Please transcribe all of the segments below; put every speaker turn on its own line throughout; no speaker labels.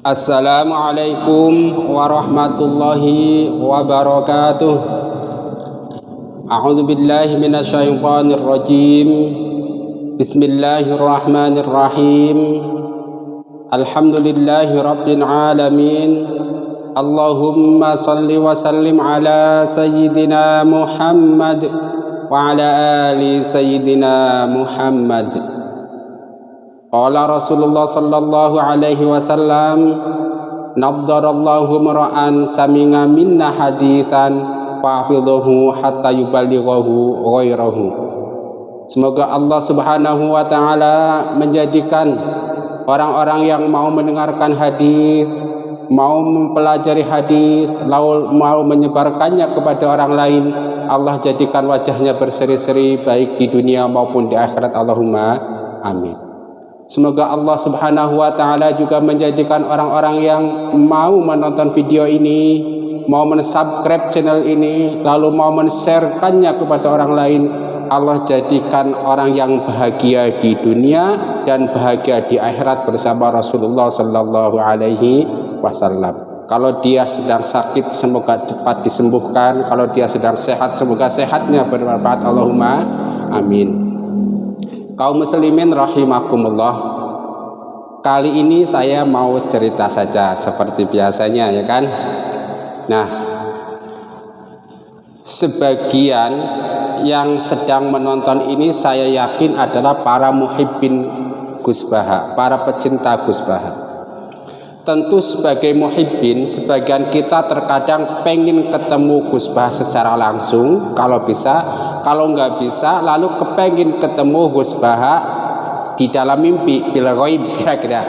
Assalamualaikum warahmatullahi wabarakatuh. A'udzu billahi minasyaitonir rajim. Bismillahirrahmanirrahim. Alhamdulillahi rabbil alamin. Allahumma salli wa sallim ala sayyidina Muhammad wa ala ali sayyidina Muhammad. Qala Rasulullah sallallahu alaihi wasallam, nabdarallahu mar'an sami'a minna haditsan fahfidhuhu hatta yuballighahu ghairahu. Semoga Allah Subhanahu wa taala menjadikan orang-orang yang mau mendengarkan hadis, mau mempelajari hadis, lalu mau menyebarkannya kepada orang lain, Allah jadikan wajahnya berseri-seri baik di dunia maupun di akhirat. Allahumma amin. Semoga Allah Subhanahu wa taala juga menjadikan orang-orang yang mau menonton video ini, mau men-subscribe channel ini, lalu mau men-sharekannya kepada orang lain, Allah jadikan orang yang bahagia di dunia dan bahagia di akhirat bersama Rasulullah sallallahu alaihi wasallam. Kalau dia sedang sakit, semoga cepat disembuhkan. Kalau dia sedang sehat, semoga sehatnya bermanfaat. Allahumma amin. Kaum muslimin rahimakumullah, kali ini saya mau cerita saja seperti biasanya, ya kan? Nah, sebagian yang sedang menonton ini saya yakin adalah para muhibbin Gus Baha, para pecinta Gus Baha. Tentu sebagai muhibbin, sebagian kita terkadang pengen ketemu Gus Baha secara langsung kalau bisa, kalau nggak bisa lalu kepengen ketemu Gus Baha di dalam mimpi, bil ghaib, kira-kira.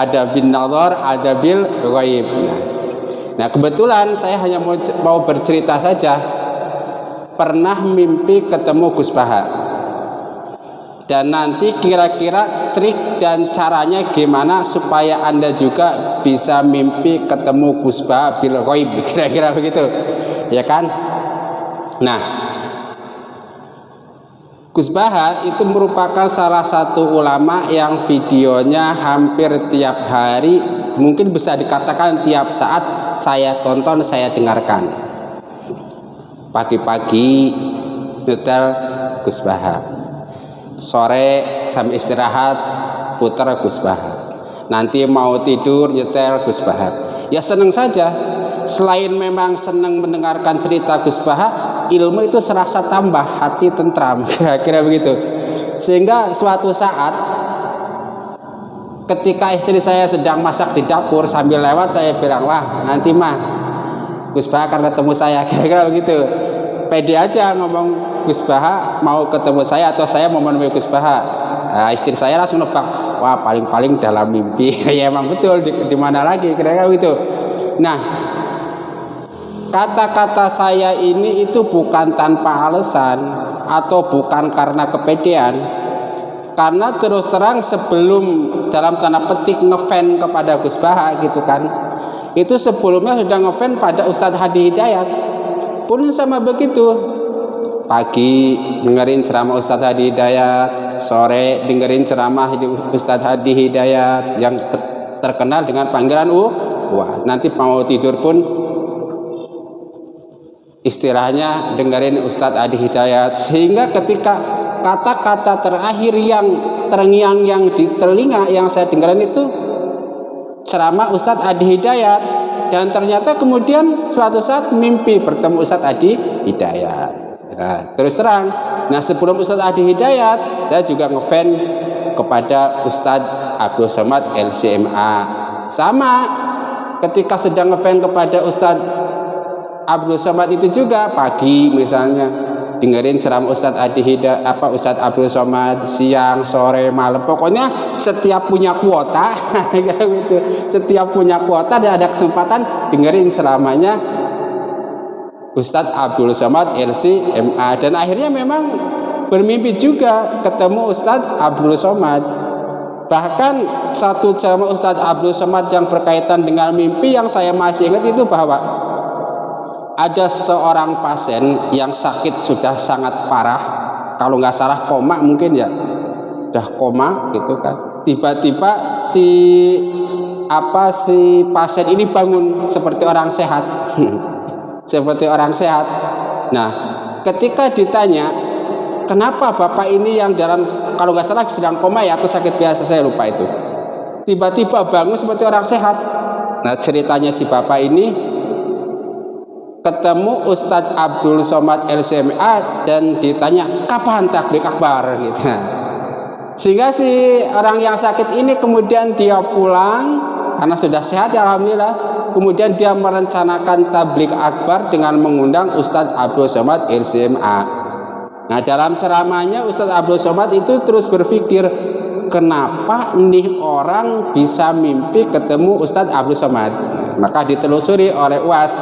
Ada bin nazar, ada bil ghaib. Nah, kebetulan saya hanya mau bercerita saja, pernah mimpi ketemu Gus Baha. Dan nanti kira-kira trik dan caranya gimana supaya Anda juga bisa mimpi ketemu Gus Baha bil ghaib, kira-kira begitu, ya kan? Nah, Gus Baha itu merupakan salah satu ulama yang videonya hampir tiap hari, mungkin bisa dikatakan tiap saat saya tonton, saya dengarkan. Pagi-pagi nyetel Gus Baha, sore sambil istirahat putar Gus Baha, nanti mau tidur nyetel Gus Baha. Ya senang saja. Selain memang senang mendengarkan cerita Gus Baha, ilmu itu serasa tambah, hati tentram, kira-kira begitu. Sehingga suatu saat ketika istri saya sedang masak di dapur, sambil lewat saya bilang, wah nanti mah Gus Baha akan ketemu saya, kira-kira begitu. Pede aja ngomong Gus Baha mau ketemu saya atau saya mau menemui Gus Baha. Nah, istri saya langsung nebak, wah paling-paling dalam mimpi. Ya emang betul, di mana lagi, kira-kira begitu. Nah, kata-kata saya ini itu bukan tanpa alasan atau bukan karena kepedean. Karena terus terang sebelum dalam tanda petik ngefan kepada Gus Baha gitu kan, itu sebelumnya sudah ngefan pada Ustadz Hadi Hidayat. Pun sama begitu, pagi dengerin ceramah Ustadz Hadi Hidayat, sore dengerin ceramah Ustadz Hadi Hidayat yang terkenal dengan panggilan wah, nanti mau tidur pun istilahnya dengerin Ustadz Hadi Hidayat. Sehingga ketika kata-kata terakhir yang terngiang yang di telinga yang saya dengarkan itu ceramah Ustadz Hadi Hidayat, dan ternyata kemudian suatu saat mimpi bertemu Ustadz Hadi Hidayat. Nah, terus terang, nah sebelum Ustadz Hadi Hidayat, saya juga ngefan kepada Ustadz Abdul Somad LCMA. Sama, ketika sedang ngefan kepada Ustadz Abdul Somad itu juga pagi misalnya dengerin ceramah Ustadz Hadi Hidayat, Ustadz Abdul Somad, siang, sore, malam, pokoknya setiap punya kuota, gitu. Setiap punya kuota dan ada kesempatan dengerin ceramahnya Ustadz Abdul Somad LCMA. Dan akhirnya memang bermimpi juga ketemu Ustadz Abdul Somad. Bahkan satu ceramah Ustadz Abdul Somad yang berkaitan dengan mimpi yang saya masih ingat itu bahwa ada seorang pasien yang sakit sudah sangat parah, kalau nggak salah koma mungkin ya, udah koma gitu kan. Tiba-tiba si si pasien ini bangun seperti orang sehat. Seperti orang sehat. Nah, ketika ditanya, kenapa bapak ini yang dalam, kalau nggak salah sedang koma ya atau sakit biasa, saya lupa itu, tiba-tiba bangun seperti orang sehat. Nah, ceritanya si bapak ini ketemu Ustadz Abdul Somad LCMA dan ditanya kapan tablik akbar gitu. Sehingga si orang yang sakit ini kemudian dia pulang karena sudah sehat ya alhamdulillah. Kemudian dia merencanakan tablik akbar dengan mengundang Ustadz Abdul Somad LCMA. Nah, dalam ceramahnya Ustadz Abdul Somad itu terus berpikir, kenapa nih orang bisa mimpi ketemu Ustadz Abdul Somad? Maka ditelusuri oleh UAS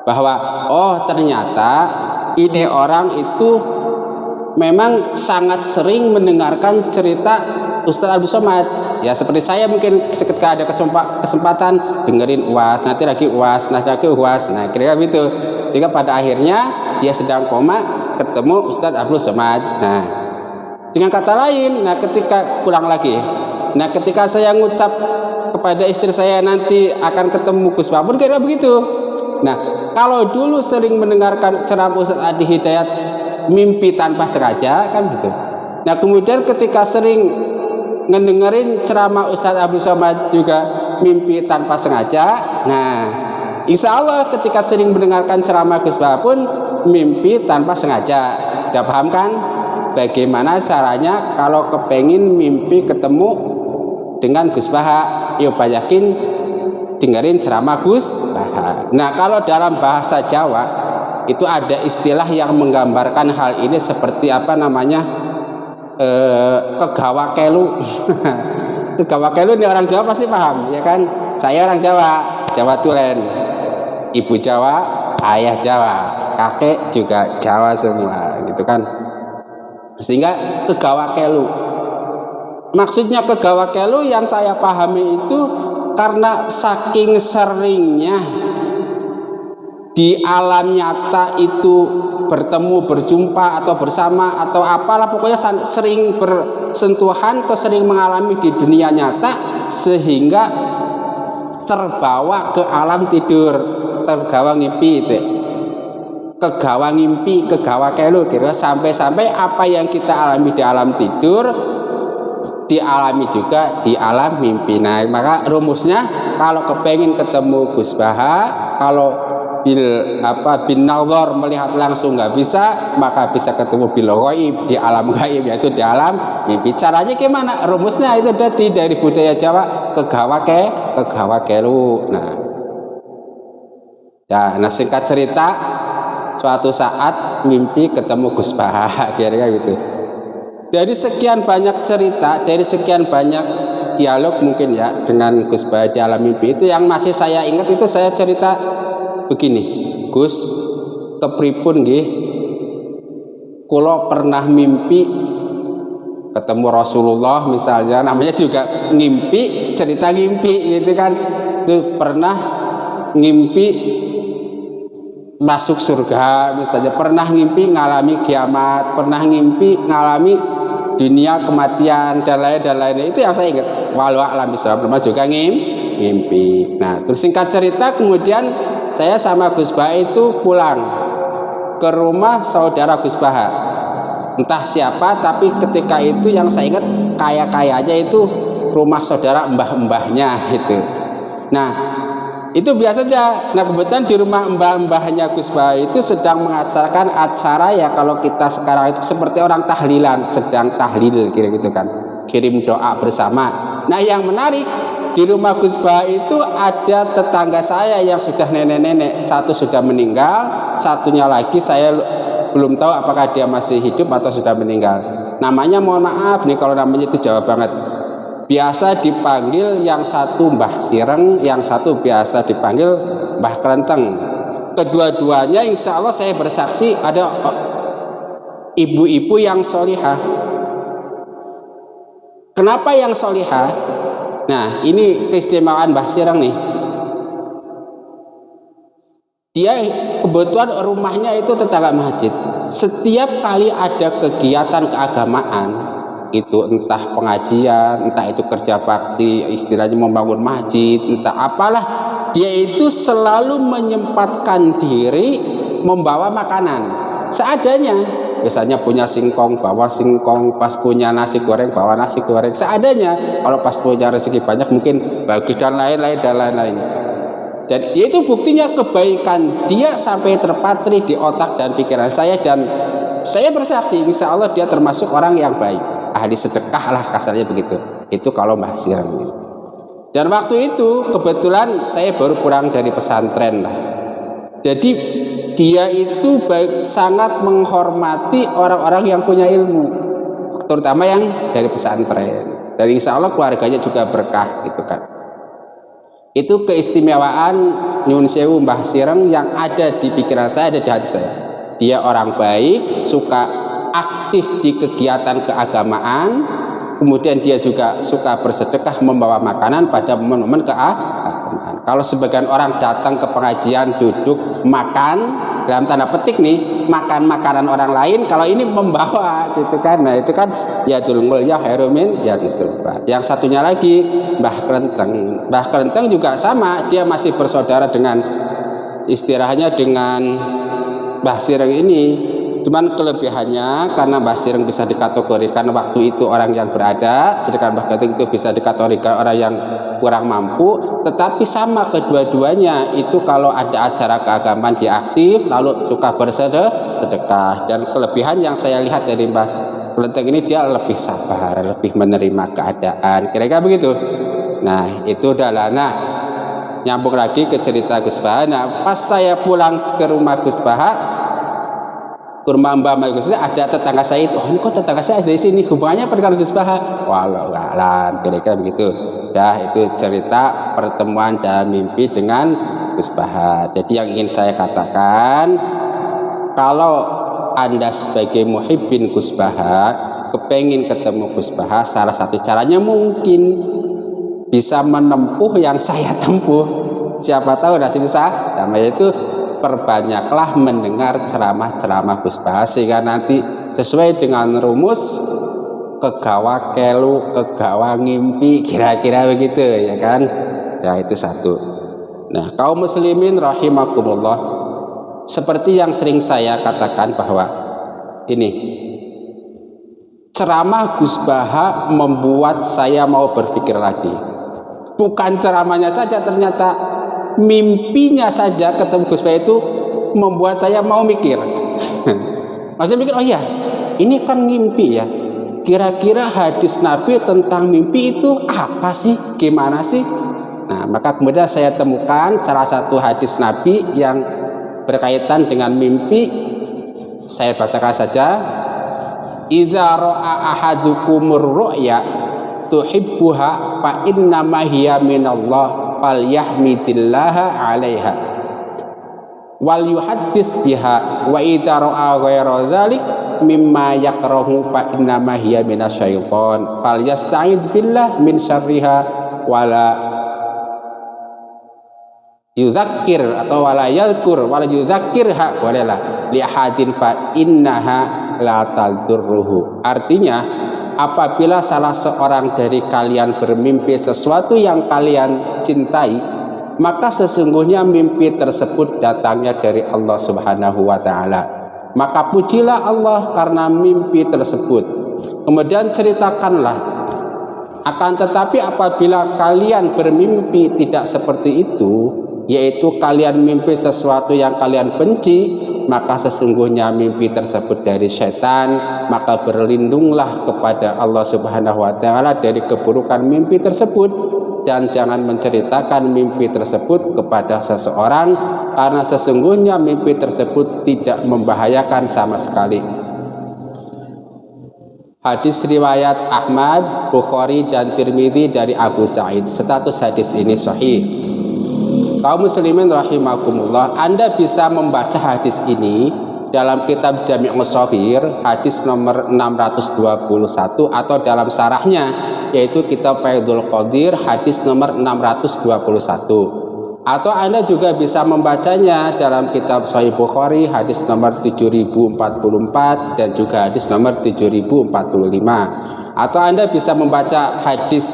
bahwa ternyata ini orang itu memang sangat sering mendengarkan cerita Ustadz Abdul Somad. Ya seperti saya mungkin ketika ada kesempatan dengerin UAS, nanti lagi UAS, nanti lagi UAS. Nah kira-kira gitu. Sehingga pada akhirnya dia sedang koma ketemu Ustadz Abdul Somad. Nah dengan kata lain, ketika pulang lagi, ketika saya ngucap kepada istri saya nanti akan ketemu Gus Bapun, kira-kira begitu. Nah kalau dulu sering mendengarkan ceramah Ustadz Adi Hidayat mimpi tanpa sengaja kan gitu. Nah kemudian ketika sering ngedengerin ceramah Ustadz Abdul Somad juga mimpi tanpa sengaja. Nah insya Allah ketika sering mendengarkan ceramah Gus Baha pun mimpi tanpa sengaja. Udah paham kan bagaimana caranya kalau kepengin mimpi ketemu dengan Gus Baha? Yuk banyakin dengerin ceramah Gus Baha. Nah kalau dalam bahasa Jawa itu ada istilah yang menggambarkan hal ini seperti apa namanya, kegawakelu. Kegawakelu ini orang Jawa pasti paham ya kan. Saya orang Jawa Tulen, ibu Jawa, ayah Jawa, kakek juga Jawa semua gitu kan. Sehingga kegawakelu, maksudnya kegawakelu yang saya pahami itu karena saking seringnya di alam nyata itu bertemu, berjumpa atau bersama atau apalah, pokoknya sering bersentuhan atau sering mengalami di dunia nyata sehingga terbawa ke alam tidur, tergawa ngimpi itu. Kegawa ngimpi, kegawa kelu kira sampai-sampai apa yang kita alami di alam tidur dialami juga di alam mimpi. Nah, maka rumusnya kalau kepengen ketemu Gus Baha, kalau bin nazar melihat langsung nggak bisa, maka bisa ketemu bil ghaib, di alam gaib, yaitu di alam mimpi. Caranya gimana? Rumusnya itu dari budaya Jawa, kegawakelu. Nah singkat cerita, suatu saat mimpi ketemu Gus Baha, kira-kira gitu. Dari sekian banyak cerita, dari sekian banyak dialog mungkin ya dengan Gus Baha di alam mimpi, itu yang masih saya ingat itu saya cerita begini, Gus, kepripun nggih kula pernah mimpi ketemu Rasulullah misalnya, namanya juga ngimpi, cerita ngimpi gitu kan. Itu pernah ngimpi masuk surga misalnya, pernah ngimpi ngalami kiamat, pernah ngimpi ngalami dunia kematian dan lain-lain. Itu yang saya ingat. Walau alam bisawab, juga ngimpi. Nah terus singkat cerita kemudian saya sama Gus Baha itu pulang ke rumah saudara Gus Baha, entah siapa, tapi ketika itu yang saya ingat kayaknya itu rumah saudara mbah-mbahnya itu. Nah itu biasa saja. Nah kebetulan di rumah mbah-mbahnya Gus Baha itu sedang mengacarakan acara ya kalau kita sekarang itu seperti orang tahlilan, sedang tahlil kira gitu kan, kirim doa bersama. Nah yang menarik, di rumah Gus Baha itu ada tetangga saya yang sudah nenek-nenek, satu sudah meninggal, satunya lagi saya belum tahu apakah dia masih hidup atau sudah meninggal. Namanya mohon maaf nih kalau namanya itu Jawa banget. Biasa dipanggil yang satu Mbah Sireng, yang satu biasa dipanggil Mbah Kelenteng. Kedua-duanya insya Allah saya bersaksi ada ibu-ibu yang solihah. Kenapa yang solihah? Nah ini keistimewaan Mbah Sireng nih. Dia kebetulan rumahnya itu tetangga masjid. Setiap kali ada kegiatan keagamaan itu entah pengajian, entah itu kerja bakti, istilahnya membangun masjid, entah apalah, dia itu selalu menyempatkan diri membawa makanan seadanya. Biasanya punya singkong, bawa singkong, pas punya nasi goreng, bawa nasi goreng seadanya. Kalau pas punya rezeki banyak mungkin bagi dan lain-lain dan lain-lain. Dan itu buktinya kebaikan dia sampai terpatri di otak dan pikiran saya, dan saya bersaksi insya Allah dia termasuk orang yang baik, ahli sedekah lah kasarnya begitu. Itu kalau Mbah Sireng. Dan waktu itu kebetulan saya baru pulang dari pesantren lah. Jadi dia itu sangat menghormati orang-orang yang punya ilmu, terutama yang dari pesantren. Dan insya Allah keluarganya juga berkah gitu kan. Itu keistimewaan Nyun Sewu Mbah Sireng yang ada di pikiran saya, ada di hati saya. Dia orang baik, suka aktif di kegiatan keagamaan, kemudian dia juga suka bersedekah membawa makanan pada momen-momen keagamaan. Kalau sebagian orang datang ke pengajian duduk makan, dalam tanda petik nih, makan makanan orang lain, kalau ini membawa gitu kan. Nah itu kan ya julmul ya herumin ya disulba. Yang satunya lagi Mbah Klenteng. Mbah Klenteng juga sama, dia masih bersaudara dengan istilahnya dengan Mbah Sireng ini. Cuman kelebihannya karena Mbah Sireng bisa dikategorikan waktu itu orang yang berada, sedangkan Mbah Klenteng itu bisa dikategorikan orang yang kurang mampu. Tetapi sama kedua-duanya itu kalau ada acara keagamaan dia aktif, lalu suka bersedekah. Dan kelebihan yang saya lihat dari Mbah Klenteng ini, dia lebih sabar, lebih menerima keadaan, kira-kira begitu. Nah itu adalah, nah nyambung lagi ke cerita Gus Baha. Nah pas saya pulang ke rumah Gus Baha, ke rumah Mbak Gus Baha, ada tetangga saya itu, oh ini kok tetangga saya ada di sini, hubungannya apa dengan Gus Baha? Walau alam, kira-kira begitu. Dah itu cerita pertemuan dan mimpi dengan Gus Baha. Jadi yang ingin saya katakan, kalau Anda sebagai muhibbin Gus Baha kepengin ketemu Gus Baha, salah satu caranya mungkin bisa menempuh yang saya tempuh. Siapa tahu nasib saya, namanya itu perbanyaklah mendengar ceramah-ceramah Gus Baha, sehingga nanti sesuai dengan rumus kegawa kelu, kegawa ngimpi, kira-kira begitu ya kan. Nah itu satu. Nah kaum muslimin rahimakumullah, seperti yang sering saya katakan bahwa ini ceramah Gus Baha membuat saya mau berpikir lagi. Bukan ceramahnya saja, ternyata mimpinya saja ketemu Gus Baha itu membuat saya mau mikir. Maksudnya mikir, oh iya ini kan ngimpi ya, kira-kira hadis Nabi tentang mimpi itu apa sih, gimana sih? Nah maka kemudian saya temukan salah satu hadis Nabi yang berkaitan dengan mimpi. Saya bacakan saja. Idza ra'a ahadukumur ru'ya tuhibbuha fa innama hiya minallah falyahmidillaha 'alaiha wal yuhaddits biha wa idza ra'a ghaira dzalik mimma yakrahu fa innama hiya minasyaiton falyasta'id billah min syarriha wala yudzakir atau wala yadhkur wala yudzakirha wala li ahadin fa innaha la taldurruhu. Artinya apabila salah seorang dari kalian bermimpi sesuatu yang kalian cintai, maka sesungguhnya mimpi tersebut datangnya dari Allah Subhanahu wa taala. Maka pujilah Allah karena mimpi tersebut. Kemudian ceritakanlah. Akan tetapi apabila kalian bermimpi tidak seperti itu, yaitu kalian mimpi sesuatu yang kalian benci, maka sesungguhnya mimpi tersebut dari setan, maka berlindunglah kepada Allah Subhanahu wa taala dari keburukan mimpi tersebut, dan jangan menceritakan mimpi tersebut kepada seseorang, karena sesungguhnya mimpi tersebut tidak membahayakan sama sekali. Hadis riwayat Ahmad, Bukhari dan Tirmidzi dari Abu Sa'id. Status hadis ini sahih. Kaum muslimin rahimakumullah, Anda bisa membaca hadis ini dalam kitab Jami' Shaghir hadis nomor 621 atau dalam syarahnya yaitu kitab Faidul Qadir hadis nomor 621. Atau Anda juga bisa membacanya dalam kitab Sahih Bukhari hadis nomor 7044 dan juga hadis nomor 7045. Atau Anda bisa membaca hadis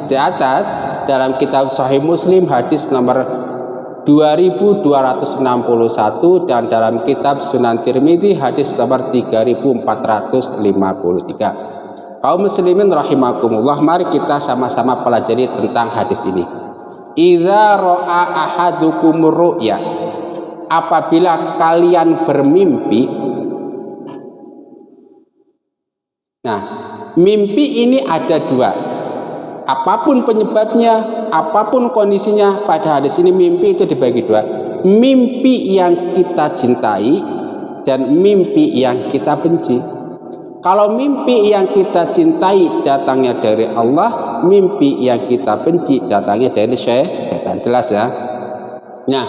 di atas dalam kitab Sahih Muslim hadis nomor 2261 dan dalam kitab Sunan Tirmidzi hadis nomor 3453. Kaum muslimin rahimakumullah, mari kita sama-sama pelajari tentang hadis ini. Idza ra'a ahadukum ru'ya, apabila kalian bermimpi. Nah, mimpi ini ada dua. Apapun penyebabnya, apapun kondisinya, pada hadis ini mimpi itu dibagi dua. Mimpi yang kita cintai dan mimpi yang kita benci. Kalau mimpi yang kita cintai datangnya dari Allah, mimpi yang kita benci datangnya dari setan. Jelas ya? Nah,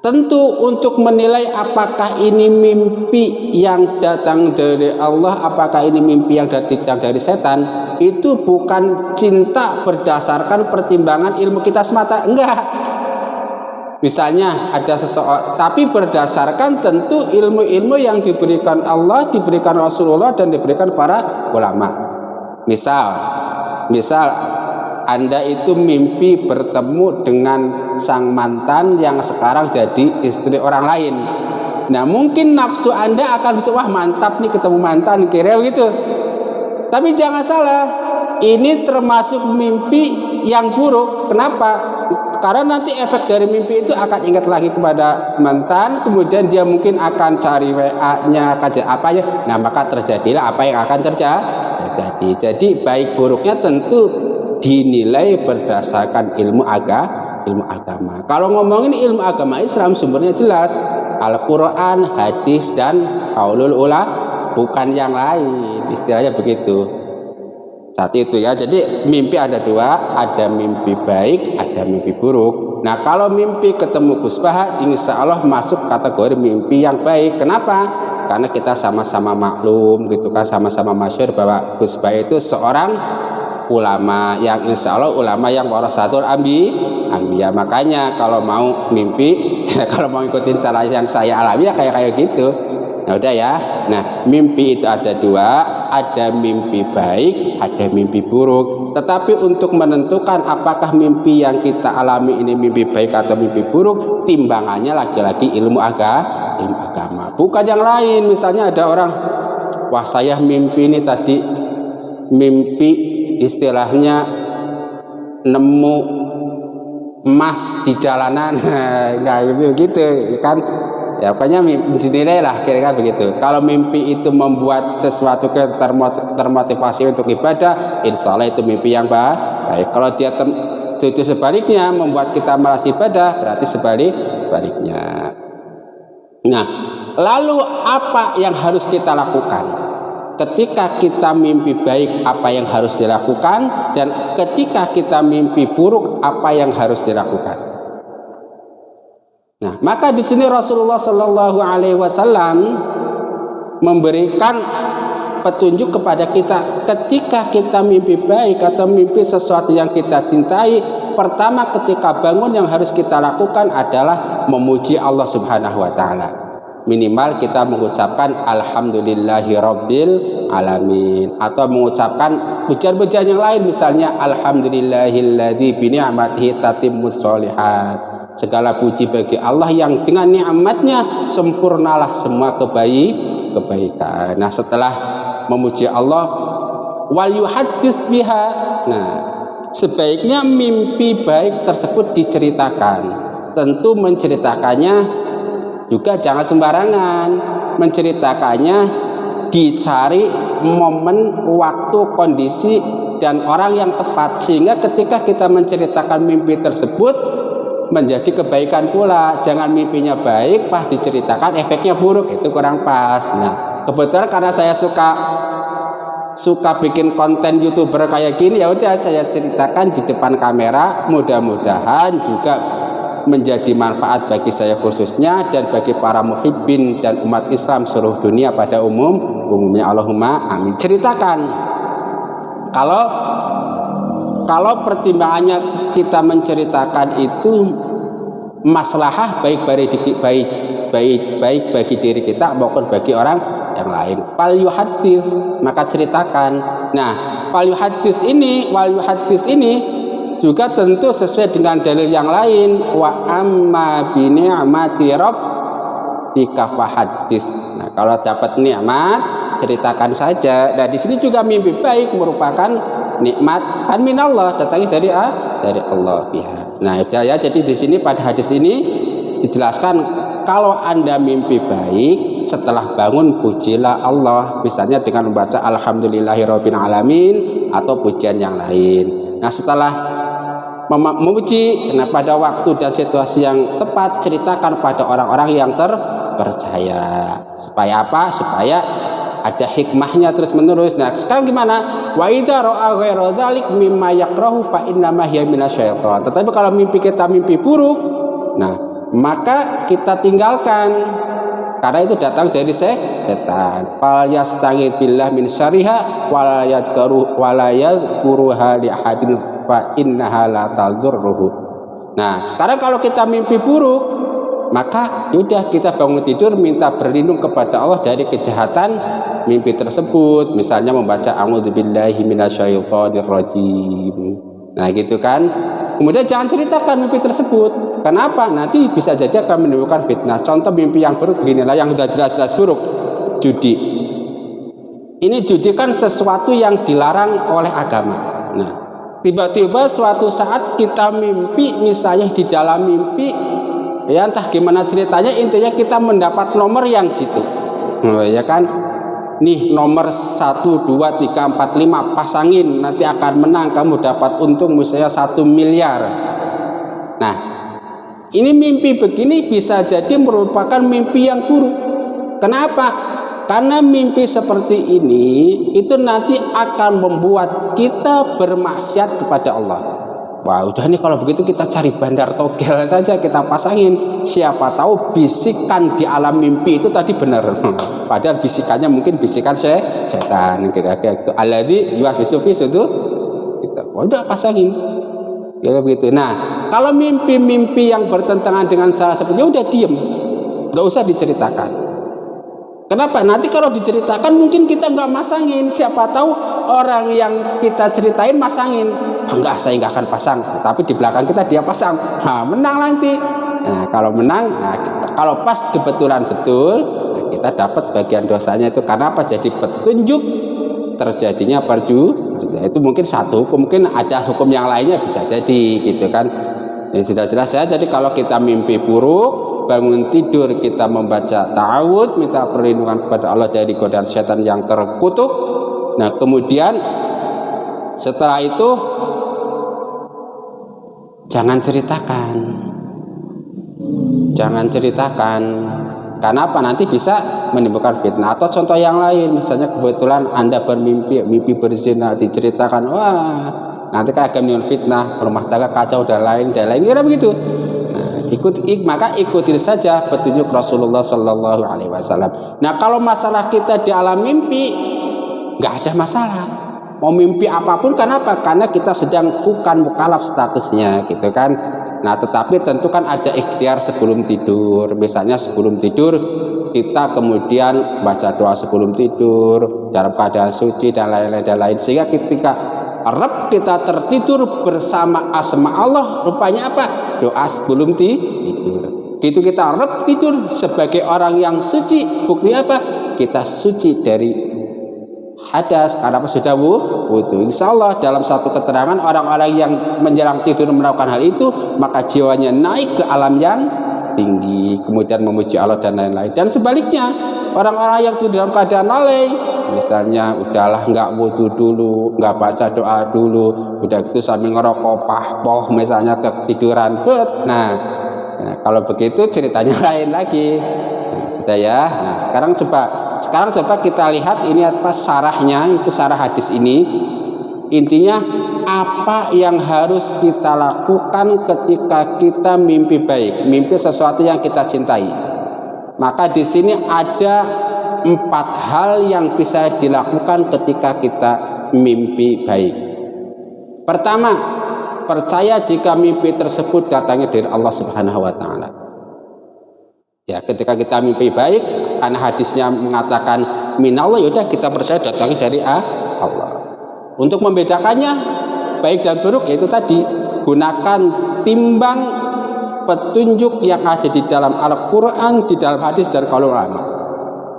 tentu untuk menilai apakah ini mimpi yang datang dari Allah, apakah ini mimpi yang datang dari setan, itu bukan cinta berdasarkan pertimbangan ilmu kita semata. Enggak. Misalnya ada seseorang, tapi berdasarkan tentu ilmu-ilmu yang diberikan Allah, diberikan Rasulullah, dan diberikan para ulama. Misal Anda itu mimpi bertemu dengan sang mantan yang sekarang jadi istri orang lain. Nah, mungkin nafsu Anda akan wah mantap nih ketemu mantan, kira gitu. Tapi jangan salah, ini termasuk mimpi yang buruk. Kenapa? Karena nanti efek dari mimpi itu akan ingat lagi kepada mantan, kemudian dia mungkin akan cari WA-nya, akan apanya. Nah, maka terjadilah apa yang akan terjadi. Jadi baik buruknya tentu dinilai berdasarkan ilmu agama. Kalau ngomongin ilmu agama Islam, sumbernya jelas Al-Quran, hadis, dan qaulul ulama, bukan yang lain. Istilahnya begitu. Saat itu ya, jadi mimpi ada dua, ada mimpi baik, ada mimpi buruk. Nah, kalau mimpi ketemu Gus Baha, insya Allah masuk kategori mimpi yang baik. Kenapa? Karena kita sama-sama maklum gitu kan, sama-sama masyhur bahwa Gus Baha itu seorang ulama yang insya Allah ulama yang warasatul anbiya. Makanya kalau mau mimpi, kalau mau ikutin cara yang saya alami ya kayak gitu. Nah, udah ya. Nah, mimpi itu ada dua, ada mimpi baik, ada mimpi buruk. Tetapi untuk menentukan apakah mimpi yang kita alami ini mimpi baik atau mimpi buruk, timbangannya lagi-lagi ilmu agama, bukan yang lain. Misalnya ada orang, wah saya mimpi ini tadi, mimpi istilahnya nemu emas di jalanan, nggak begitu kan? Ya pokoknya dinilai lah kira-kira begitu. Kalau mimpi itu membuat sesuatu termotivasi untuk ibadah, insya Allah itu mimpi yang baik. Kalau dia itu sebaliknya membuat kita malas ibadah, berarti sebaliknya. Nah, lalu apa yang harus kita lakukan? Ketika kita mimpi baik, apa yang harus dilakukan? Dan ketika kita mimpi buruk, apa yang harus dilakukan? Nah, maka di sini Rasulullah Shallallahu Alaihi Wasallam memberikan petunjuk kepada kita. Ketika kita mimpi baik atau mimpi sesuatu yang kita cintai, pertama ketika bangun yang harus kita lakukan adalah memuji Allah Subhanahu Wa Taala. Minimal kita mengucapkan Alhamdulillahirabbil alamin, atau mengucapkan pujian-pujian yang lain, misalnya Alhamdulillahilladzi bi ni'matihi tatimmus sholihat. Segala puji bagi Allah yang dengan nikmatnya sempurnalah semua kebaikan. Nah, setelah memuji Allah, wal yuhaddits biha. Nah, sebaiknya mimpi baik tersebut diceritakan. Tentu menceritakannya juga jangan sembarangan. Menceritakannya dicari momen, waktu, kondisi, dan orang yang tepat, sehingga ketika kita menceritakan mimpi tersebut menjadi kebaikan pula. Jangan mimpinya baik pas diceritakan efeknya buruk, itu kurang pas. Nah, kebetulan karena saya suka bikin konten YouTuber kayak gini, ya udah saya ceritakan di depan kamera. Mudah-mudahan juga menjadi manfaat bagi saya khususnya dan bagi para muhibbin dan umat Islam seluruh dunia pada umumnya. Allahumma amin. Ceritakan. Kalau kalau pertimbangannya kita menceritakan itu maslahah baik bagi diri kita maupun bagi orang yang lain, fal yuhaddits, maka ceritakan. Nah, wal yuhaddits ini juga tentu sesuai dengan dalil yang lain, wa amma bi ni'mati rabbika fahaddits. Nah, kalau dapat nikmat ceritakan saja. Nah, di sini juga mimpi baik merupakan nikmat kan minallah, datangnya dari Allah biha. Nah, udah ya, jadi di sini pada hadis ini dijelaskan kalau Anda mimpi baik setelah bangun pujilah Allah, misalnya dengan membaca alhamdulillahirabbil alamin atau pujian yang lain. Nah, setelah memuji, nah pada waktu dan situasi yang tepat ceritakan pada orang-orang yang terpercaya. Supaya apa? Supaya ada hikmahnya terus menerus. Nah, sekarang gimana? Wa idza ra'a ghairu dzalik mimma yakrahu fa inna ma hiya minasyaiton. Tetapi kalau mimpi kita mimpi buruk, nah maka kita tinggalkan karena itu datang dari setan. Fal yasta'id billah min syarriha wala yadhkuruha li ahadin fa innaha la tadurruhu. Nah, sekarang kalau kita mimpi buruk, maka yaudah kita bangun tidur minta berlindung kepada Allah dari kejahatan mimpi tersebut. Misalnya membaca a'udzubillahi minasyaitonirrajim. Nah, gitu kan. Kemudian jangan ceritakan mimpi tersebut. Kenapa? Nanti bisa jadi akan menimbulkan fitnah. Contoh mimpi yang buruk beginilah, yang sudah jelas-jelas buruk. Judi. Ini judi kan sesuatu yang dilarang oleh agama. Nah, tiba-tiba suatu saat kita mimpi, misalnya di dalam mimpi, ya entah gimana ceritanya, intinya kita mendapat nomor yang jitu. Ya kan? Nih nomor 1, 2, 3, 4, 5 pasangin, nanti akan menang, kamu dapat untung misalnya 1 miliar. Nah, ini mimpi begini bisa jadi merupakan mimpi yang buruk. Kenapa? Karena mimpi seperti ini itu nanti akan membuat kita bermaksiat kepada Allah. Wah, udah nih kalau begitu kita cari bandar togel saja, kita pasangin. Siapa tahu bisikan di alam mimpi itu tadi benar. Padahal bisikannya mungkin bisikan setan, kira-kira gitu. Alladzi yuwaswisu fi sudur. Udah pasangin. Ya begitu. Nah, kalau mimpi-mimpi yang bertentangan dengan salah sepertinya udah diem. Enggak usah diceritakan. Kenapa? Nanti kalau diceritakan mungkin kita nggak masangin. Siapa tahu orang yang kita ceritain masangin. Enggak, saya nggak akan pasang. Tapi di belakang kita dia pasang. Nah, menang nanti. Nah, kalau menang, nah kalau pas kebetulan betul, nah, kita dapat bagian dosanya itu. Karena apa? Jadi petunjuk terjadinya itu mungkin satu hukum, mungkin ada hukum yang lainnya bisa jadi gitu kan. Ini sudah jelas ya. Jadi kalau kita mimpi buruk, bangun tidur kita membaca ta'awudz, minta perlindungan kepada Allah dari godaan setan yang terkutuk. Nah, kemudian setelah itu jangan ceritakan. Karena apa? Nanti bisa menimbulkan fitnah. Atau contoh yang lain, misalnya kebetulan Anda mimpi berzina, diceritakan, wah nanti kan akan menimbulkan fitnah, rumah tangga kacau dan lain kira begitu. Maka ikuti saja petunjuk Rasulullah Sallallahu Alaihi Wasallam. Nah, kalau masalah kita di alam mimpi nggak ada masalah, mau mimpi apapun. Kenapa? Karena kita sedang bukan mukallaf statusnya gitu kan. Nah, tetapi tentu kan ada ikhtiar sebelum tidur. Misalnya sebelum tidur kita kemudian baca doa sebelum tidur dalam keadaan suci dan lain-lain, sehingga ketika kita tertidur bersama asma Allah, rupanya apa? Doa sebelum tidur. Gitu kita tidur sebagai orang yang suci. Bukti apa? Kita suci dari hadas karena apa? Sudah wudu. Insya Allah dalam satu keterangan orang-orang yang menjelang tidur melakukan hal itu, maka jiwanya naik ke alam yang tinggi, kemudian memuji Allah dan lain-lain. Dan sebaliknya orang-orang yang tidur dalam keadaan lalai, misalnya udahlah nggak wudu dulu, nggak baca doa dulu, udah gitu sambil ngerokok pahpoh misalnya ketiduran, nah kalau begitu ceritanya lain lagi. Sudah ya. Nah, sekarang coba kita lihat ini apa sarahnya, itu sarah hadis ini. Intinya apa yang harus kita lakukan ketika kita mimpi baik, mimpi sesuatu yang kita cintai. Maka di sini ada 4 hal yang bisa dilakukan ketika kita mimpi baik. Pertama, percaya jika mimpi tersebut datangnya dari Allah Subhanahu wa taala. Ya, ketika kita mimpi baik, karena hadisnya mengatakan minallah, yaudah kita percaya datangnya dari Allah. Untuk membedakannya baik dan buruk, yaitu tadi gunakan timbang petunjuk yang ada di dalam Al-Quran, di dalam hadis dan qaulul ulama.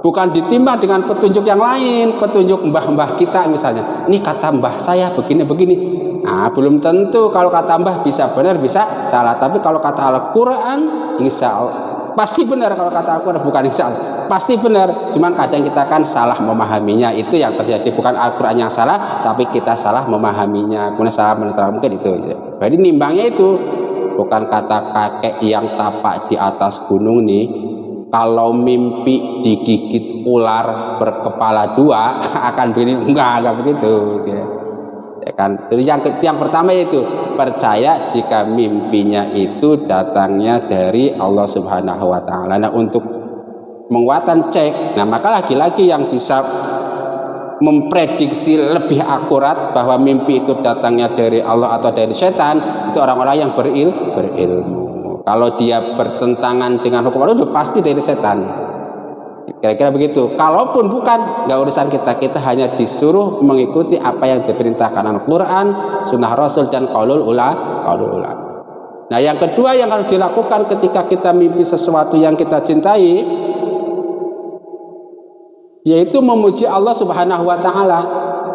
Bukan ditimbang dengan petunjuk yang lain, petunjuk mbah-mbah kita misalnya. Ini kata mbah saya begini-begini. Nah, belum tentu kalau kata mbah bisa benar, bisa salah. Tapi kalau kata Al-Quran, insya Allah pasti benar. Kalau kata Al-Quran, bukan insya Allah, pasti benar. Cuman kadang kita kan salah memahaminya. Itu yang terjadi, bukan Al-Quran yang salah, tapi kita salah memahaminya, kemudian salah menerangkan, mungkin itu. Jadi nimbangnya itu bukan kata kakek yang tapak di atas gunung nih. Kalau mimpi digigit ular berkepala dua akan begini, enggak begitu ya kan. Jadi yang pertama itu percaya jika mimpinya itu datangnya dari Allah Subhanahu wa taala. Nah, untuk menguatkan cek, nah maka lagi-lagi yang bisa memprediksi lebih akurat bahwa mimpi itu datangnya dari Allah atau dari setan, itu orang-orang yang berilmu. Kalau dia bertentangan dengan hukum Allah, itu pasti dari setan. Kira-kira begitu. Kalaupun bukan, nggak urusan kita. Kita hanya disuruh mengikuti apa yang diperintahkan Al-Quran, Sunnah Rasul, dan qaulul ulama. Nah, yang kedua yang harus dilakukan ketika kita mimpi sesuatu yang kita cintai, yaitu memuji Allah Subhanahu wa taala.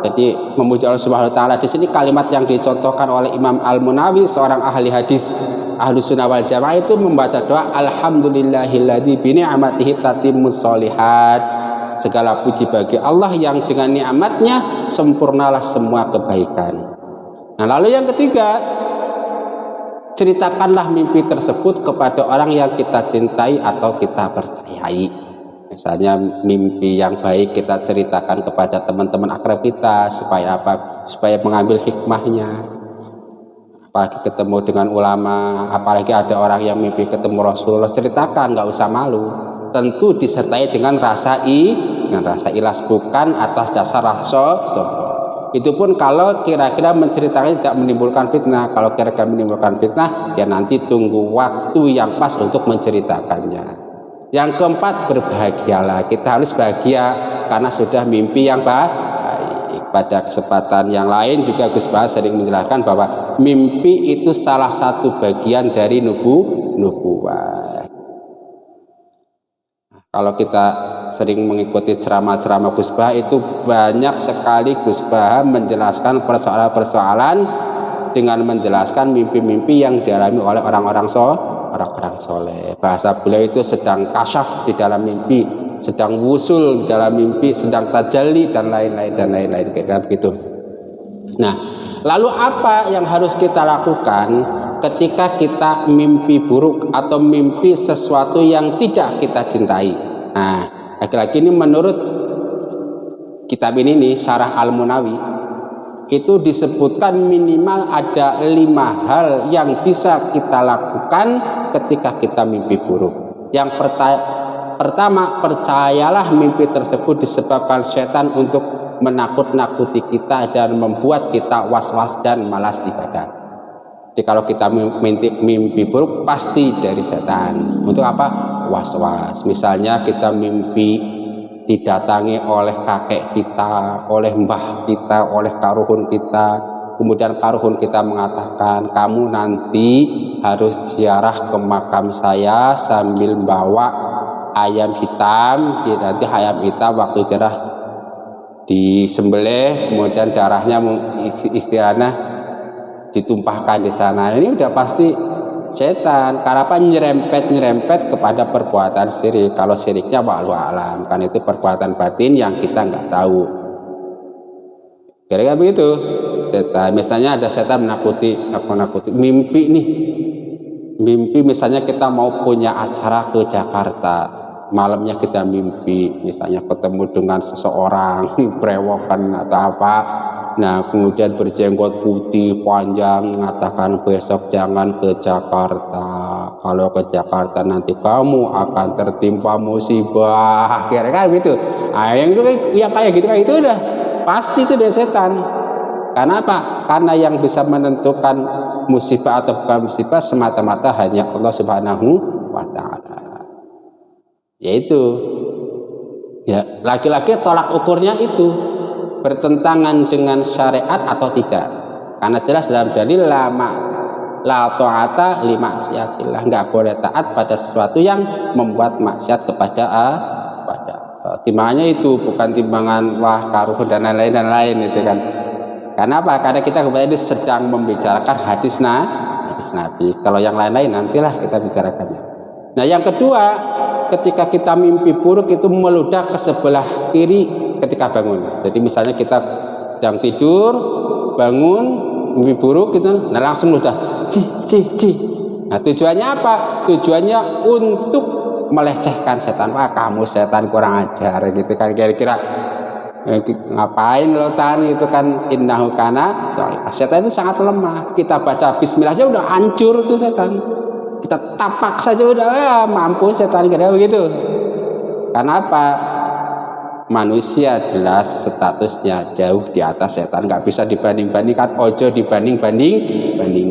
Jadi memuji Allah Subhanahu wa taala di sini kalimat yang dicontohkan oleh Imam Al-Munawi, seorang ahli hadis Ahlus Sunnah wal Jamaah, itu membaca doa alhamdulillahilladzi bi ni'matihi tatimmus sholihat. Segala puji bagi Allah yang dengan nikmatnya sempurnalah semua kebaikan. Nah, lalu yang ketiga, ceritakanlah mimpi tersebut kepada orang yang kita cintai atau kita percayai. Misalnya mimpi yang baik kita ceritakan kepada teman-teman akrab kita, supaya apa? Supaya mengambil hikmahnya. Apalagi ketemu dengan ulama, apalagi ada orang yang mimpi ketemu Rasulullah, ceritakan, nggak usah malu. Tentu disertai dengan rasa ikhlas, bukan atas dasar rasa sombong. Itu pun kalau kira-kira menceritakan tidak menimbulkan fitnah. Kalau kira-kira menimbulkan fitnah, ya nanti tunggu waktu yang pas untuk menceritakannya. Yang keempat, berbahagialah. Kita harus bahagia karena sudah mimpi yang baik. Pada kesempatan yang lain juga Gus Bah sering menjelaskan bahwa mimpi itu salah satu bagian dari nubuwah. Kalau kita sering mengikuti ceramah-ceramah Gus Bah, itu banyak sekali Gus Bah menjelaskan persoalan-persoalan dengan menjelaskan mimpi-mimpi yang dialami oleh orang-orang soleh. Bahasa beliau itu sedang kasyaf di dalam mimpi, sedang wusul di dalam mimpi, sedang tajalli dan lain-lain kayak begitu. Nah, lalu apa yang harus kita lakukan ketika kita mimpi buruk atau mimpi sesuatu yang tidak kita cintai? Nah, lagi-lagi ini menurut kitab ini nih, Syarah Al-Munawi, itu disebutkan minimal ada 5 hal yang bisa kita lakukan ketika kita mimpi buruk. Yang pertama, percayalah mimpi tersebut disebabkan setan untuk menakut-nakuti kita dan membuat kita was-was dan malas ibadah. Jadi kalau kita mimpi buruk pasti dari setan. Untuk apa? Was-was. Misalnya kita mimpi didatangi oleh kakek kita, oleh mbah kita, oleh karuhun kita, kemudian karuhun kita mengatakan, kamu nanti harus ziarah ke makam saya sambil bawa ayam hitam. Nanti ayam hitam waktu ziarah disembelih, kemudian darahnya istilahnya ditumpahkan di sana. Ini udah pasti setan, karena apa? Nyerempet kepada perbuatan syirik. Kalau syiriknya wallahu alam, kan itu perbuatan batin yang kita nggak tahu. Kira-kira begitu. Setan, misalnya ada setan menakuti mimpi nih. Mimpi misalnya kita mau punya acara ke Jakarta, malamnya kita mimpi misalnya ketemu dengan seseorang brewokan atau apa. Nah, kemudian berjenggot putih panjang mengatakan besok jangan ke Jakarta. Kalau ke Jakarta nanti kamu akan tertimpa musibah. Kira-kira gitu. Yang kayak gitu udah pasti itu dari setan. Karena apa? Karena yang bisa menentukan musibah atau bukan musibah semata-mata hanya Allah Subhanahu wa ta'ala. Yaitu ya, lagi-lagi tolak ukurnya itu bertentangan dengan syariat atau tidak. Karena jelas dalam dalil la ta'ata li maksiatillah, enggak boleh taat pada sesuatu yang membuat maksiat kepada timbangannya itu bukan timbangan wah karuh dan lain-lain itu kan. Karena apa? Karena kita kembali sedang membicarakan hadis Nabi. Kalau yang lain-lain nantilah kita bicarakannya. Nah, yang kedua, ketika kita mimpi buruk itu meludah ke sebelah kiri ketika bangun. Jadi misalnya kita sedang tidur, bangun, mimpi buruk gitu, nah langsung meludah. Nah, tujuannya apa? Tujuannya untuk melecehkan setan. Wah, kamu setan kurang ajar gitu kan, kira-kira ngapain lo tan itu kan, innahu kana. Setan itu sangat lemah. Kita baca bismillah aja udah hancur tuh setan. Kita tapak saja udah mampus setan, kira begitu. Karena apa? Manusia jelas statusnya jauh di atas setan, nggak bisa dibanding-bandingkan. Ojo dibanding-banding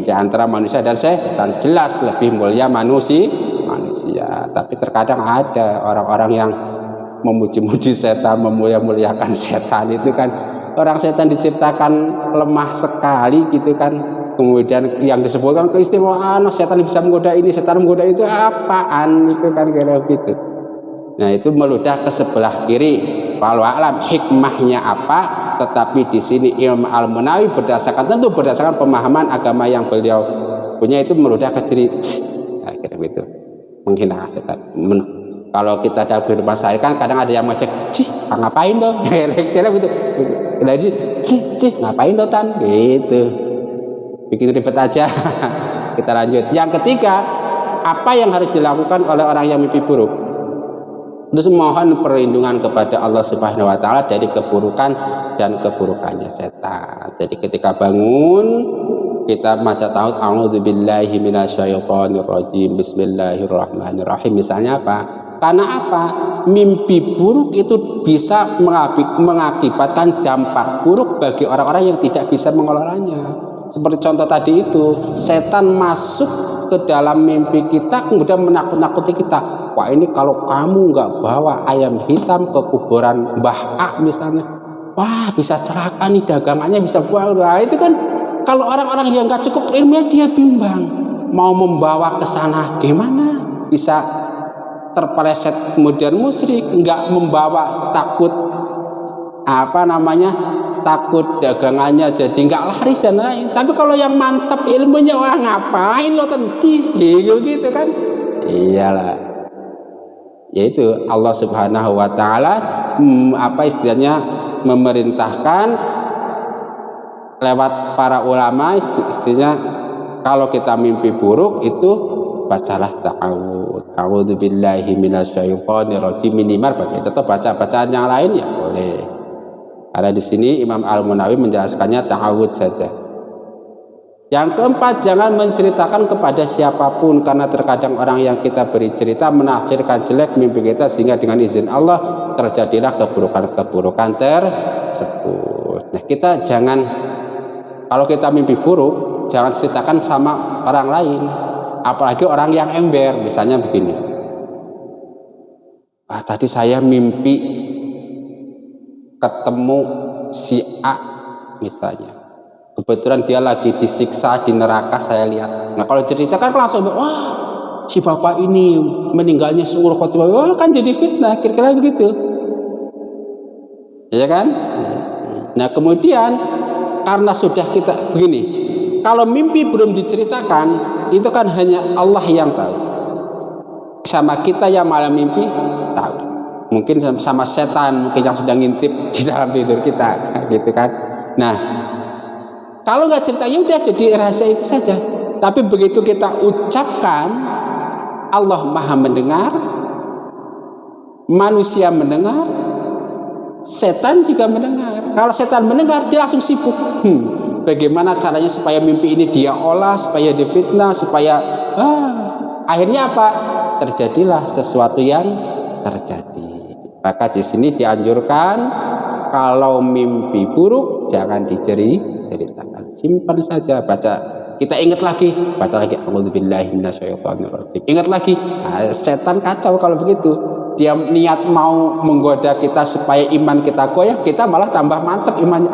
di antara manusia dan setan. Jelas lebih mulia manusia. Tapi terkadang ada orang-orang yang memuji-muji setan, memulia-muliakan setan. Itu kan orang setan diciptakan lemah sekali gitu kan. Kemudian yang disebutkan keistimewaan setan bisa menggoda ini, setan menggoda itu, apaan itu kan, kira gitu. Nah, itu meludah ke sebelah kiri. Walau alam hikmahnya apa, tetapi di sini Imam Al-Munawi berdasarkan pemahaman agama yang beliau punya itu meludah ke kiri. Nah, kira gitu. Menghina setan. Kalau kita dalam kehidupan sehari kan kadang ada yang ngecek, ngapain dong? Kira gitu. Jadi, ngapain dong tan? Gitu. Begitu ribet aja. Kita lanjut. Yang ketiga, apa yang harus dilakukan oleh orang yang mimpi buruk? Terus mohon perlindungan kepada Allah Subhanahu wa ta'ala dari keburukan dan keburukannya setan. Jadi ketika bangun, kita baca ta'awudz, a'udzubillahi minasyaitonirrajim, bismillahirrahmanirrahim. Misalnya apa? Karena apa? Mimpi buruk itu bisa mengakibatkan dampak buruk bagi orang-orang yang tidak bisa mengelolanya. Seperti contoh tadi itu, setan masuk ke dalam mimpi kita kemudian menakut-nakuti kita. Wah, ini kalau kamu nggak bawa ayam hitam ke kuburan Mbah A misalnya, wah bisa celaka nih, dagangannya bisa buang. Nah, itu kan kalau orang-orang yang nggak cukup ilmunya dia bimbang mau membawa ke sana gimana, bisa terpeleset kemudian musyrik, nggak membawa takut takut dagangannya jadi nggak laris dan lain. Tapi kalau yang mantap ilmunya, wah ngapain lo tenti gitu kan. Iyalah, yaitu Allah Subhanahu wa ta'ala istilahnya memerintahkan lewat para ulama, istilahnya kalau kita mimpi buruk itu bacalah ta'awudz, a'udzubillahi minasyaitonirrajim, minimal baca itu, atau baca bacaan yang lain ya boleh. Karena di sini Imam Al-Munawi menjelaskannya ta'awudz saja. Yang keempat, jangan menceritakan kepada siapapun, karena terkadang orang yang kita beri cerita menafsirkan jelek mimpi kita, sehingga dengan izin Allah terjadilah keburukan-keburukan tersebut. Nah, kita jangan, kalau kita mimpi buruk, jangan ceritakan sama orang lain, apalagi orang yang ember. Misalnya begini, tadi saya mimpi ketemu si A misalnya, kebetulan dia lagi disiksa di neraka, saya lihat. Nah, kalau cerita kan langsung, wah si bapak ini meninggalnya suul khotimah, wah kan jadi fitnah, kira-kira begitu, ya kan? Nah, kemudian karena sudah kita begini, kalau mimpi belum diceritakan, itu kan hanya Allah yang tahu. Sama kita yang malam mimpi tahu. Mungkin sama setan mungkin yang sedang ngintip di dalam tidur kita, gitu kan. Nah, kalau nggak ceritanya udah jadi rahasia itu saja. Tapi begitu kita ucapkan, Allah Maha mendengar, manusia mendengar, setan juga mendengar. Kalau setan mendengar, dia langsung sibuk. Bagaimana caranya supaya mimpi ini dia olah, supaya difitnah, supaya akhirnya apa? Terjadilah sesuatu yang terjadi. Maka di sini dianjurkan kalau mimpi buruk jangan diceritakan. ceritakan. Simpan saja, baca. Kita ingat lagi, baca lagi a'udzubillahi minasyaitonirrajim. Ingat lagi. Nah, setan kacau kalau begitu. Dia niat mau menggoda kita supaya iman kita goyah, kita malah tambah mantap imannya.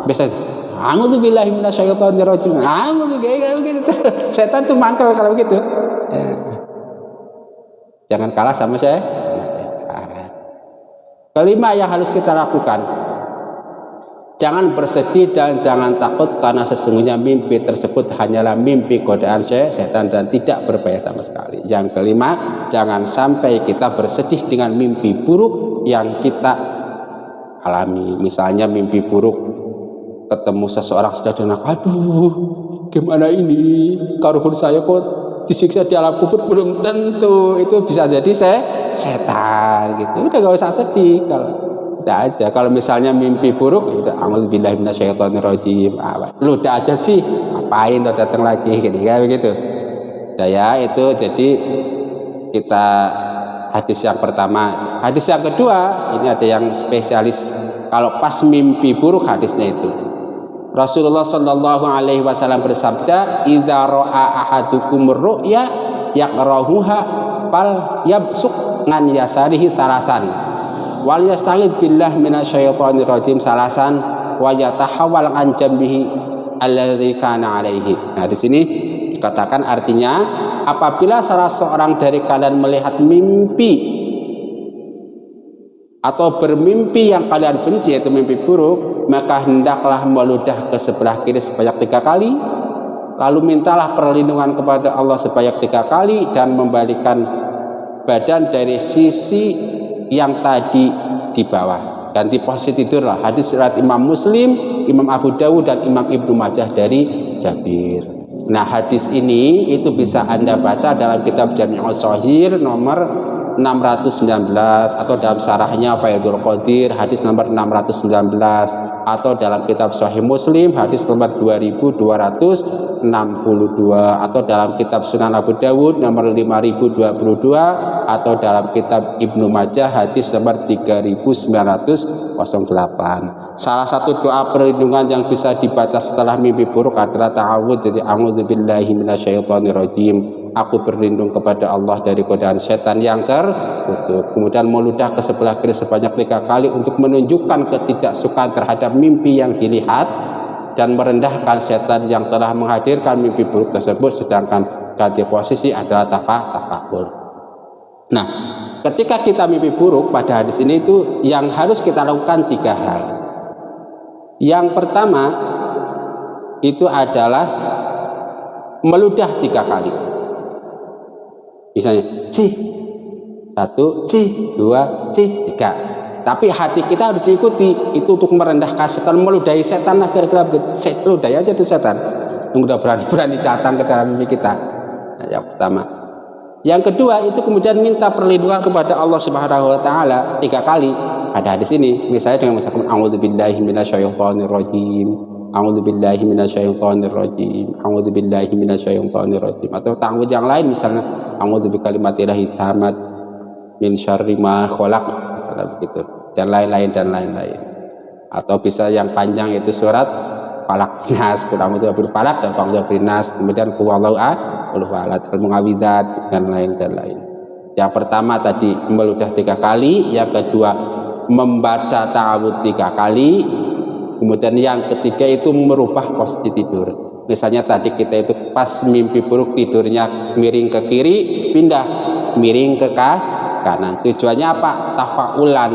Biasa a'udzubillahi minasyaitonirrajim. Kayak begitu. Setan tuh mangkel kalau begitu. Jangan kalah sama setan. Kelima yang harus kita lakukan, jangan bersedih dan jangan takut, karena sesungguhnya mimpi tersebut hanyalah mimpi godaan setan dan tidak berbahaya sama sekali. Yang kelima, jangan sampai kita bersedih dengan mimpi buruk yang kita alami. Misalnya mimpi buruk, ketemu seseorang sudah dengar, aduh gimana ini, karuhun saya kok disiksa di alam kubur. Belum tentu, itu bisa jadi setan gitu. Udah gak usah sedih, kalau udah aja. Kalau misalnya mimpi buruk, udah a'udzubillahi minasyaitonirrajim. Lu udah aja sih, ngapain lo datang lagi gitu, kayak begitu. Udah ya, itu jadi kita hadis yang pertama. Hadis yang kedua, ini ada yang spesialis kalau pas mimpi buruk hadisnya itu. Rasulullah Shallallahu Alaihi Wasallam bersabda, "Idza ra'a ahadukum ru'ya yakrahuha fal yabsuq ngan yasarihi salasan wal yasta'id billah minasyaitonir rajim salasan wa yatahawwal an jambihi alladzi kana alaihi." Nah, di sini dikatakan artinya, apabila salah seorang dari kalian melihat mimpi atau bermimpi yang kalian benci, yaitu mimpi buruk, maka hendaklah meludah ke sebelah kiri sebanyak 3 kali, lalu mintalah perlindungan kepada Allah sebanyak 3 kali, dan membalikan badan dari sisi yang tadi di bawah, ganti posisi tidurlah. Hadis riwayat Imam Muslim, Imam Abu Dawud, dan Imam Ibnu Majah dari Jabir. Nah, hadis ini itu bisa Anda baca dalam kitab Jami'us Shahih nomor 619, atau dalam syarahnya Faidul Qadir hadis nomor 619, atau dalam kitab Sahih Muslim hadis nomor 2262, atau dalam kitab Sunan Abu Dawud nomor 5022, atau dalam kitab Ibnu Majah hadis nomor 3908. Salah satu doa perlindungan yang bisa dibaca setelah mimpi buruk adalah ta'awudz dari a'udzubillahi minasyaitonirrajim. Aku berlindung kepada Allah dari godaan setan yang terkutuk. Kemudian meludah ke sebelah kiri sebanyak 3 kali untuk menunjukkan ketidaksukaan terhadap mimpi yang dilihat dan merendahkan setan yang telah menghadirkan mimpi buruk tersebut. Sedangkan ganti posisi adalah tafakkur. Nah, ketika kita mimpi buruk pada hadis ini itu yang harus kita lakukan 3 hal. Yang pertama itu adalah meludah 3 kali. Misalnya ci 1, ci 2, ci 3. Tapi hati kita harus diikuti, itu untuk merendahkan setan, meludahi setan lah, kira-kira begitu. Ludahi aja tuh setan yang udah berani datang ke dalam mimpi kita. Nah, yang pertama. Yang kedua itu kemudian minta perlindungan kepada Allah Subhanahu wa taala 3 kali pada hadis ini. Misalnya dengan mengucapkan a'udzubillahi minasyaitonirrajim, a'udzubillahi minasyaitonirrajim, a'udzubillahi minasyaitonirrajim, atau ta'awudz yang lain misalnya a'udzu bikalimatillahi tammat min syarri ma khalaq, misalnya begitu, dan lain-lain. Atau bisa yang panjang itu surat Falaq, Nas, kurang itu Falaq dan Falaq Nas, kemudian huwallahu ahad, al-mu'awwidzat, dan lain. Yang pertama tadi meludah 3 kali, yang kedua membaca ta'awudz 3 kali, kemudian yang ketiga itu merubah posisi tidur. Misalnya tadi kita itu pas mimpi buruk tidurnya miring ke kiri, pindah miring ke kanan. Tujuannya apa? Tafaulan.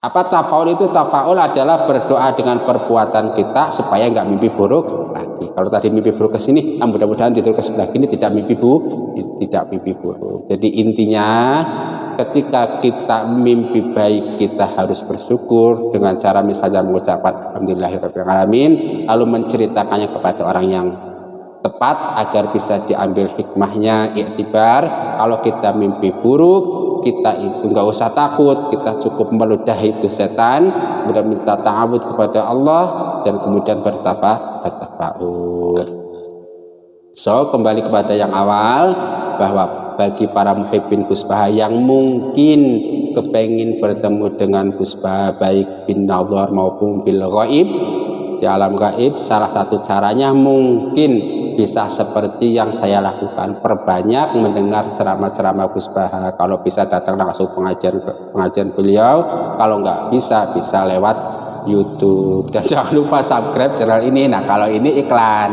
Apa tafaul itu? Tafaul adalah berdoa dengan perbuatan kita supaya nggak mimpi buruk lagi. Kalau tadi mimpi buruk ke sini, mudah-mudahan tidur ke sebelah kini tidak mimpi buruk. Jadi intinya, ketika kita mimpi baik, kita harus bersyukur dengan cara misalnya mengucapkan alhamdulillahirabbil alamin, lalu menceritakannya kepada orang yang tepat agar bisa diambil hikmahnya, iktibar. Kalau kita mimpi buruk, kita itu nggak usah takut, kita cukup meludahi itu setan, kemudian minta ta'awudz kepada Allah, dan kemudian bertafakur. So, kembali kepada yang awal, bahwa bagi para muhibbin Gus Baha yang mungkin kepengin bertemu dengan Gus Bah baik bin nazar maupun bil ghaib di alam gaib, salah satu caranya mungkin bisa seperti yang saya lakukan, perbanyak mendengar ceramah-ceramah Gus Bah. Kalau bisa datang langsung pengajian beliau, kalau nggak bisa lewat YouTube. Dan jangan lupa subscribe channel ini. Nah, kalau ini iklan,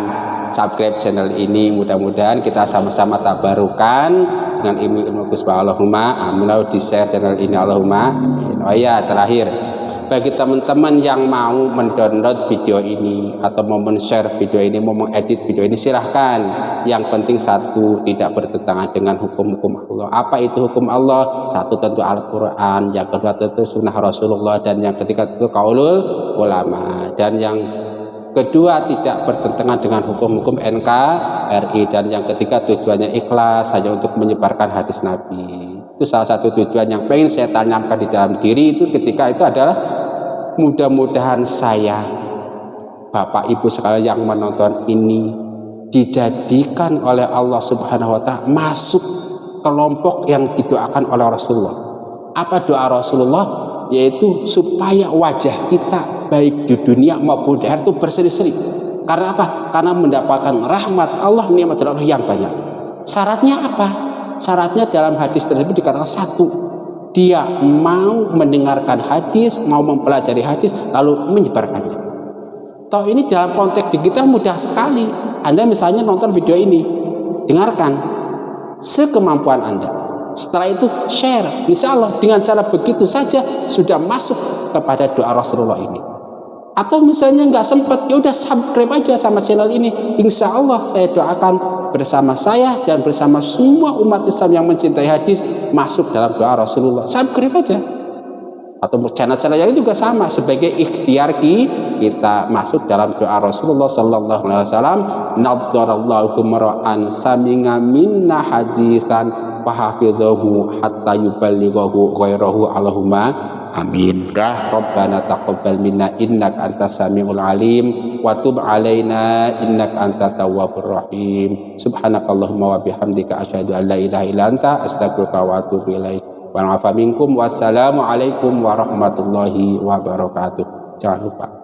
subscribe channel ini, mudah-mudahan kita sama-sama tabarukan dengan ilmu-ilmu Gus Bah. Allahumma amin. Di share channel ini, Allahumma amin. Oh ya, terakhir, bagi teman-teman yang mau mendownload video ini atau mau men-share video ini, mau mengedit video ini, silahkan. Yang penting satu, tidak bertentangan dengan hukum-hukum Allah. Apa itu hukum Allah? Satu tentu Al-Quran, yang kedua tentu sunnah Rasulullah, dan yang ketiga tentu qaulul ulama, dan yang kedua tidak bertentangan dengan hukum-hukum NKRI, dan yang ketiga tujuannya ikhlas, hanya untuk menyebarkan hadis Nabi. Itu salah satu tujuan yang pengen saya tanamkan di dalam diri itu ketika itu adalah mudah-mudahan saya, Bapak Ibu sekalian yang menonton ini, dijadikan oleh Allah Subhanahu wa Ta'ala masuk kelompok yang didoakan oleh Rasulullah. Apa doa Rasulullah? Yaitu supaya wajah kita baik di dunia maupun di akhirat itu berseri-seri. Karena apa? Karena mendapatkan rahmat Allah, nikmat Allah yang banyak. Syaratnya apa? Syaratnya dalam hadis tersebut dikatakan satu, dia mau mendengarkan hadis, mau mempelajari hadis, lalu menyebarkannya. Toh ini dalam konteks digital mudah sekali. Anda misalnya nonton video ini, dengarkan sekemampuan Anda. Setelah itu share, insya Allah dengan cara begitu saja sudah masuk kepada doa Rasulullah ini. Atau misalnya nggak sempat, ya udah subscribe aja sama channel ini. Insya Allah saya doakan bersama saya dan bersama semua umat Islam yang mencintai hadis masuk dalam doa Rasulullah. Subscribe aja. Atau channel-channel yang juga sama, sebagai ikhtiar kita masuk dalam doa Rasulullah sallallahu alaihi wasallam. Naddarallahu mar'an sami'a minna hadisan fahafidhahu hatta yuballighahu ghairahu, Allahumma amin. Rabbana taqabbal minna innaka antas samiul alim wa tub alaina innaka antat tawwabur rahim. Subhanakallahumma wa bihamdika asyhadu an la ilaha illa anta astaghfiruka wa atubu ilaik. Wa afa minkum. Wassalamu alaikum warahmatullahi wabarakatuh. Jangan lupa